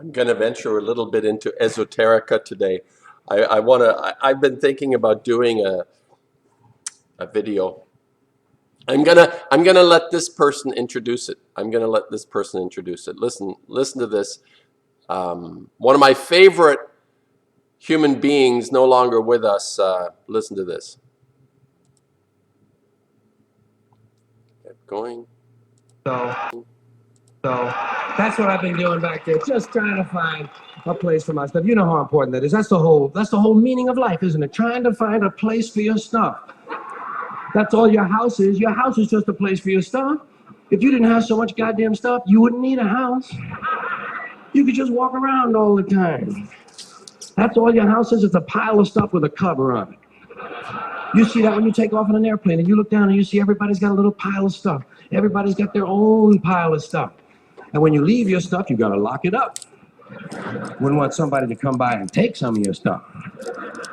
I'm going to venture a little bit into esoterica today. I've been thinking about doing a video. I'm gonna let this person introduce it. I'm gonna let this person introduce it. Listen to this. One of my favorite human beings, no longer with us. Listen to this. Kept going. So that's what I've been doing back there, just trying to find a place for my stuff. You know how important that is. That's the whole meaning of life, isn't it? Trying to find a place for your stuff. That's all your house is. Your house is just a place for your stuff. If you didn't have so much goddamn stuff, you wouldn't need a house. You could just walk around all the time. That's all your house is. It's a pile of stuff with a cover on it. You see that when you take off on an airplane and you look down and you see everybody's got a little pile of stuff. Everybody's got their own pile of stuff. And when you leave your stuff, you got to lock it up. Wouldn't want somebody to come by and take some of your stuff.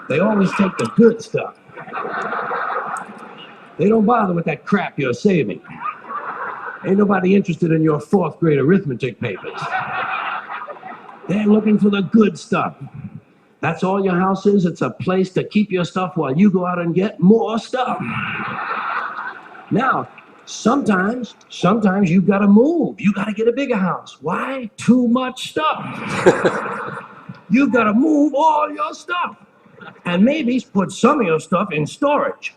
They always take the good stuff. They don't bother with that crap you're saving. Ain't nobody interested in your fourth grade arithmetic papers. They're looking for the good stuff. That's all your house is. It's a place to keep your stuff while you go out and get more stuff. Now, sometimes you've got to move. You got to get a bigger house. Why? Too much stuff. You've got to move all your stuff. And maybe put some of your stuff in storage.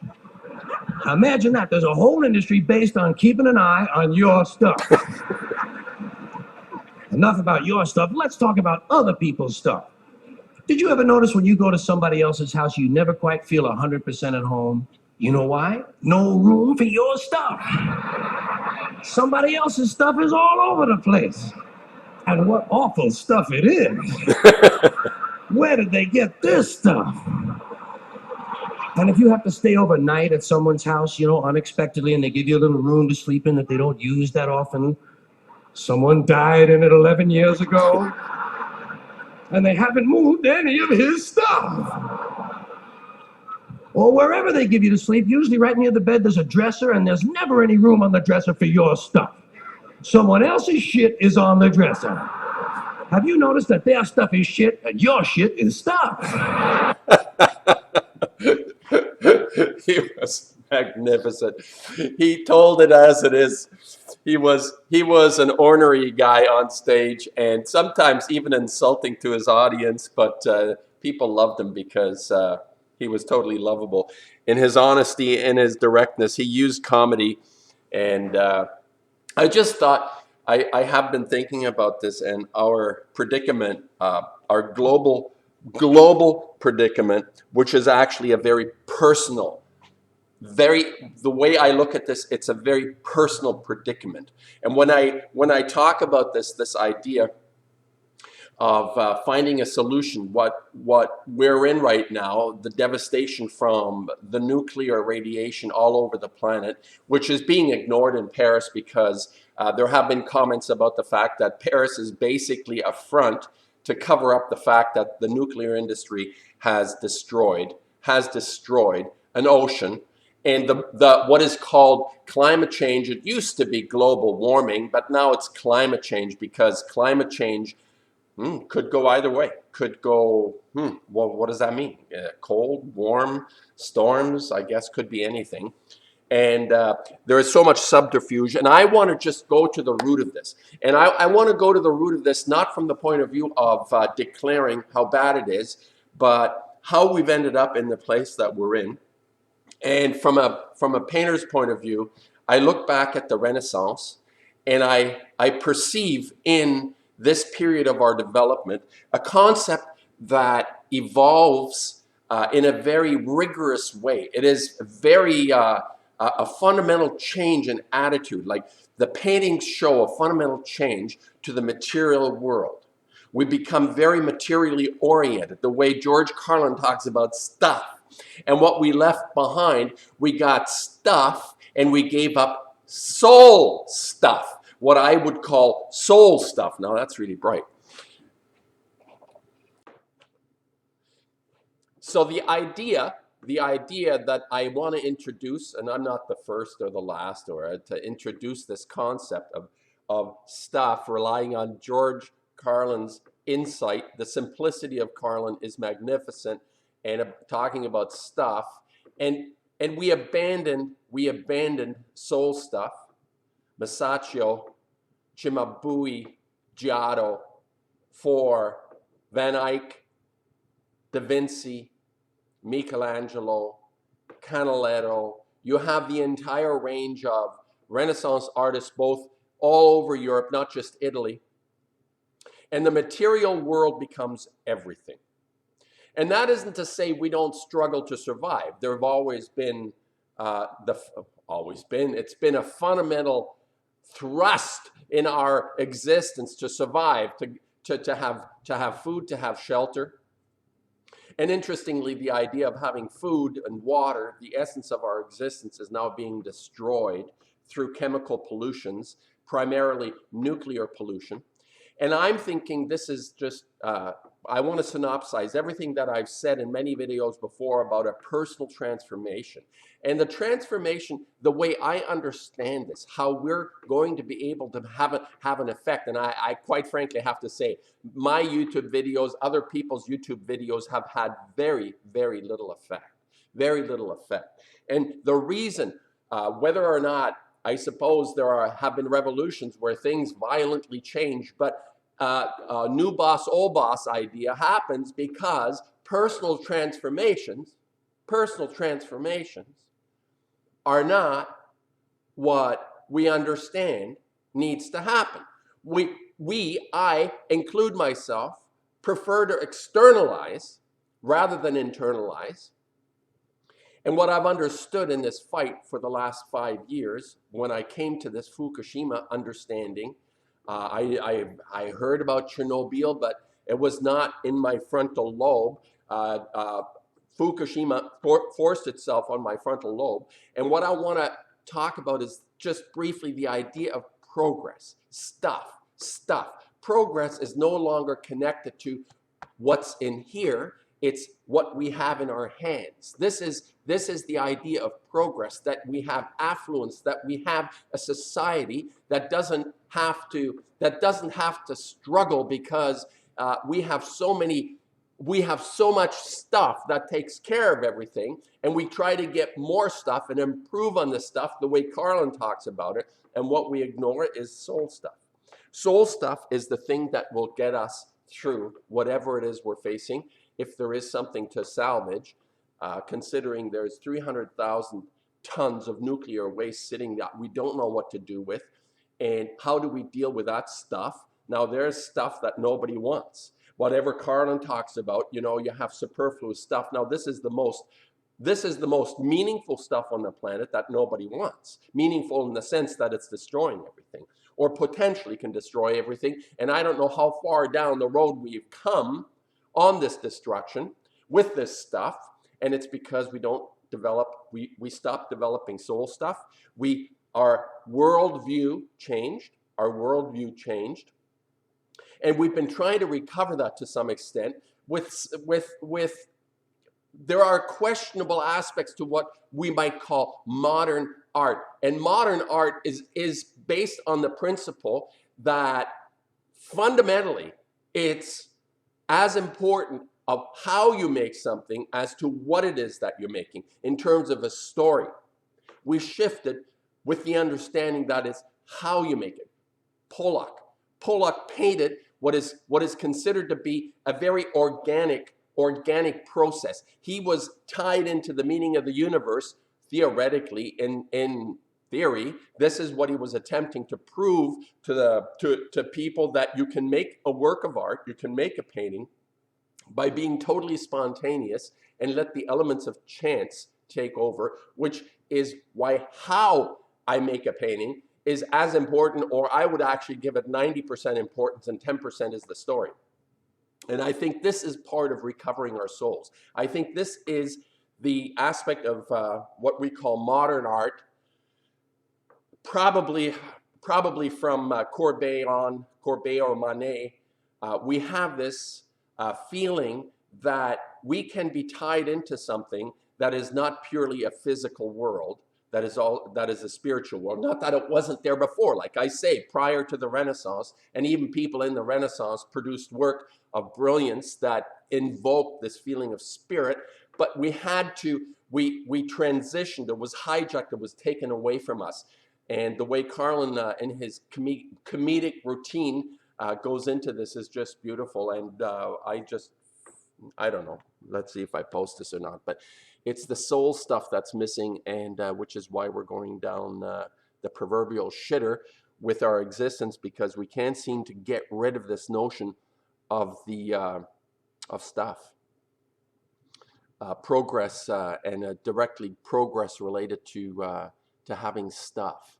Imagine that. There's a whole industry based on keeping an eye on your stuff. Enough about your stuff. Let's talk about other people's stuff. Did you ever notice when you go to somebody else's house, you never quite feel 100% at home? You know why? No room for your stuff. Somebody else's stuff is all over the place. And what awful stuff it is. Where did they get this stuff? And if you have to stay overnight at someone's house, unexpectedly, and they give you a little room to sleep in that they don't use that often, someone died in it 11 years ago, and they haven't moved any of his stuff. Or wherever they give you to sleep, usually right near the bed, there's a dresser, and there's never any room on the dresser for your stuff. Someone else's shit is on the dresser. Have you noticed that their stuff is shit and your shit is stuff? He was magnificent. He told it as it is. He was an ornery guy on stage, and sometimes even insulting to his audience, but people loved him because he was totally lovable. In his honesty and his directness, he used comedy, and I just thought, I have been thinking about this and our predicament, our global predicament, which is actually a very personal, the way I look at this, it's a very personal predicament. And when I talk about this idea of finding a solution, what we're in right now, the devastation from the nuclear radiation all over the planet, which is being ignored in Paris because there have been comments about the fact that Paris is basically a front to cover up the fact that the nuclear industry has destroyed an ocean. And the what is called climate change, it used to be global warming, but now it's climate change because climate change could go either way. Could go, well, what does that mean? Cold, warm, storms, I guess could be anything. And there is so much subterfuge. And I want to just go to the root of this. And I want to go to the root of this, not from the point of view of declaring how bad it is, but how we've ended up in the place that we're in. And from a painter's point of view, I look back at the Renaissance and I perceive in this period of our development a concept that evolves in a very rigorous way. It is very a fundamental change in attitude. Like the paintings show a fundamental change to the material world. We become very materially oriented, the way George Carlin talks about stuff. And what we left behind, we got stuff and we gave up soul stuff, what I would call soul stuff. Now that's really bright. So the idea that I want to introduce, and I'm not the first or the last, or to introduce this concept of stuff relying on George Carlin's insight. The simplicity of Carlin is magnificent, and talking about stuff, and we abandoned soul stuff. Masaccio, Cimabue, Giotto, for Van Eyck, Da Vinci, Michelangelo, Canaletto. You have the entire range of Renaissance artists, both all over Europe, not just Italy. And the material world becomes everything. And that isn't to say we don't struggle to survive. There have always been, it's been a fundamental thrust in our existence to survive, to have food, to have shelter. And interestingly, the idea of having food and water, the essence of our existence, is now being destroyed through chemical pollutions, primarily nuclear pollution. And I'm thinking this is just, I want to synopsize everything that I've said in many videos before about a personal transformation. And the transformation, the way I understand this, how we're going to be able to have an effect, and I quite frankly have to say, my YouTube videos, other people's YouTube videos have had very, very little effect. Very little effect. And the reason, whether or not, I suppose there have been revolutions where things violently change, but new boss, old boss idea happens because personal transformations are not what we understand needs to happen. I include myself, prefer to externalize rather than internalize. And what I've understood in this fight for the last 5 years, when I came to this Fukushima understanding, I heard about Chernobyl, but it was not in my frontal lobe. Fukushima forced itself on my frontal lobe. And what I want to talk about is just briefly the idea of progress. Stuff. Progress is no longer connected to what's in here. It's what we have in our hands. This is the idea of progress, that we have affluence, that we have a society that doesn't have to struggle because we have so much stuff that takes care of everything, and we try to get more stuff and improve on the stuff the way Carlin talks about it, and what we ignore is soul stuff. Soul stuff is the thing that will get us through whatever it is we're facing. If there is something to salvage, considering there's 300,000 tons of nuclear waste sitting that we don't know what to do with, and how do we deal with that stuff? Now there's stuff that nobody wants. Whatever Carlin talks about, you have superfluous stuff. Now this is the most meaningful stuff on the planet that nobody wants. Meaningful in the sense that it's destroying everything, or potentially can destroy everything. And I don't know how far down the road we've come on this destruction with this stuff, and it's because we stopped developing soul stuff. Our worldview changed, and we've been trying to recover that to some extent with there are questionable aspects to what we might call modern art. And modern art is based on the principle that fundamentally it's as important of how you make something as to what it is that you're making in terms of a story. We shifted with the understanding that it's how you make it. Pollock painted what is considered to be a very organic process. He was tied into the meaning of the universe theoretically. In theory, this is what he was attempting to prove to people, that you can make a work of art, you can make a painting by being totally spontaneous and let the elements of chance take over, which is why how I make a painting is as important, or I would actually give it 90% importance, and 10% is the story. And I think this is part of recovering our souls. I think this is the aspect of what we call modern art, probably from Courbet or Manet. We have this feeling that we can be tied into something that is not purely a physical world, that is all, that is the spiritual world. Not that it wasn't there before. Like I say, prior to the Renaissance, and even people in the Renaissance produced work of brilliance that invoked this feeling of spirit. But we had to, we transitioned. It was hijacked. It was taken away from us. And the way Carlin, in his comedic routine, goes into this is just beautiful. And I don't know. Let's see if I post this or not. But it's the soul stuff that's missing, and which is why we're going down the proverbial shitter with our existence, because we can't seem to get rid of this notion of the of stuff, progress, and directly progress related to having stuff.